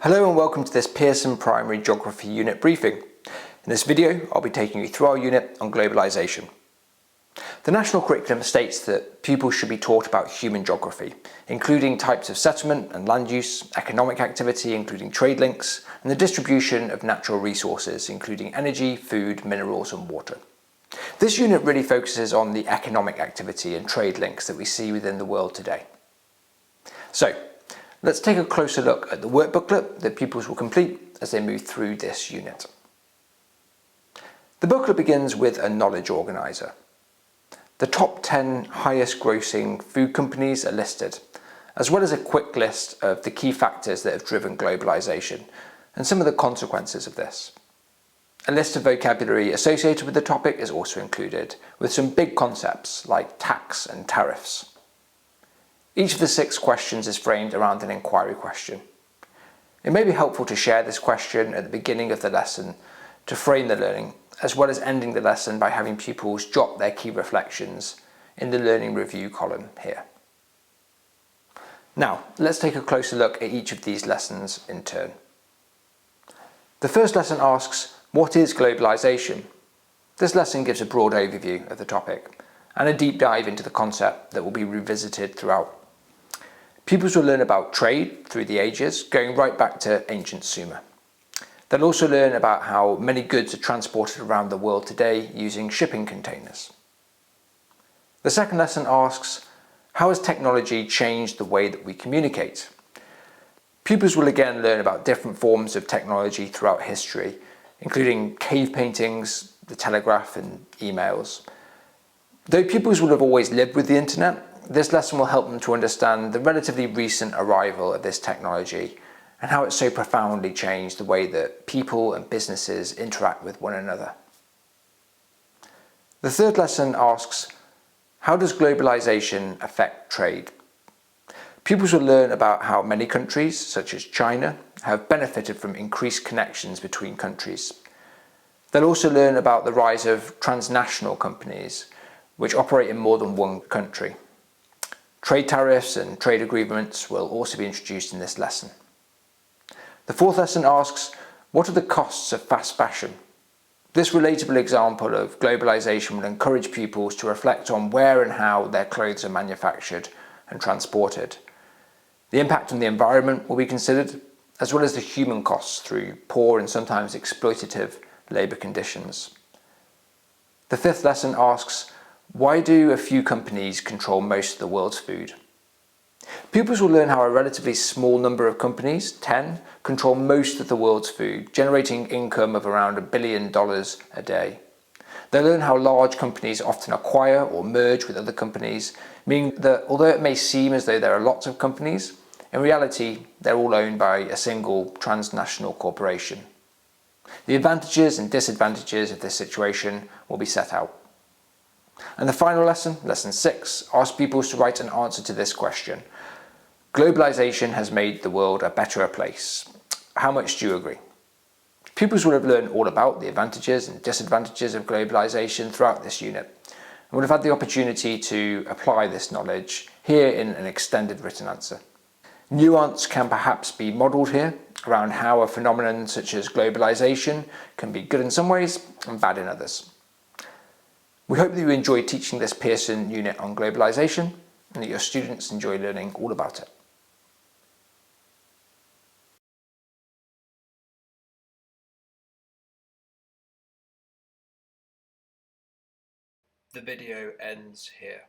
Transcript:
Hello and welcome to this Pearson Primary Geography Unit briefing. In this video, I'll be taking you through our unit on globalisation. The national curriculum states that pupils should be taught about human geography, including types of settlement and land use, economic activity, including trade links, and the distribution of natural resources, including energy, food, minerals, and water. This unit really focuses on the economic activity and trade links that we see within the world today. So, let's take a closer look at the work booklet that pupils will complete as they move through this unit. The booklet begins with a knowledge organiser. The top 10 highest grossing food companies are listed, as well as a quick list of the key factors that have driven globalisation and some of the consequences of this. A list of vocabulary associated with the topic is also included, with some big concepts like tax and tariffs. Each of the 6 questions is framed around an inquiry question. It may be helpful to share this question at the beginning of the lesson to frame the learning, as well as ending the lesson by having pupils jot their key reflections in the learning review column here. Now, let's take a closer look at each of these lessons in turn. The first lesson asks, what is globalisation? This lesson gives a broad overview of the topic and a deep dive into the concept that will be revisited throughout. Pupils will learn about trade through the ages, going right back to ancient Sumer. They'll also learn about how many goods are transported around the world today using shipping containers. The second lesson asks, how has technology changed the way that we communicate? Pupils will again learn about different forms of technology throughout history, including cave paintings, the telegraph, and emails. Though pupils will have always lived with the internet, this lesson will help them to understand the relatively recent arrival of this technology and how it's so profoundly changed the way that people and businesses interact with one another. The third lesson asks, how does globalisation affect trade? Pupils will learn about how many countries, such as China, have benefited from increased connections between countries. They'll also learn about the rise of transnational companies, which operate in more than one country. Trade tariffs and trade agreements will also be introduced in this lesson. The fourth lesson asks, what are the costs of fast fashion? This relatable example of globalisation will encourage pupils to reflect on where and how their clothes are manufactured and transported. The impact on the environment will be considered, as well as the human costs through poor and sometimes exploitative labour conditions. The fifth lesson asks, why do a few companies control most of the world's food? Pupils will learn how a relatively small number of companies, 10, control most of the world's food, generating income of around $1 billion a day. They'll learn how large companies often acquire or merge with other companies, meaning that although it may seem as though there are lots of companies, in reality they're all owned by a single transnational corporation. The advantages and disadvantages of this situation will be set out. And the final lesson, lesson 6, asks pupils to write an answer to this question. Globalisation has made the world a better place. How much do you agree? Pupils will have learned all about the advantages and disadvantages of globalisation throughout this unit, and will have had the opportunity to apply this knowledge here in an extended written answer. Nuance can perhaps be modelled here around how a phenomenon such as globalisation can be good in some ways and bad in others. We hope that you enjoy teaching this Pearson unit on globalisation and that your students enjoy learning all about it. The video ends here.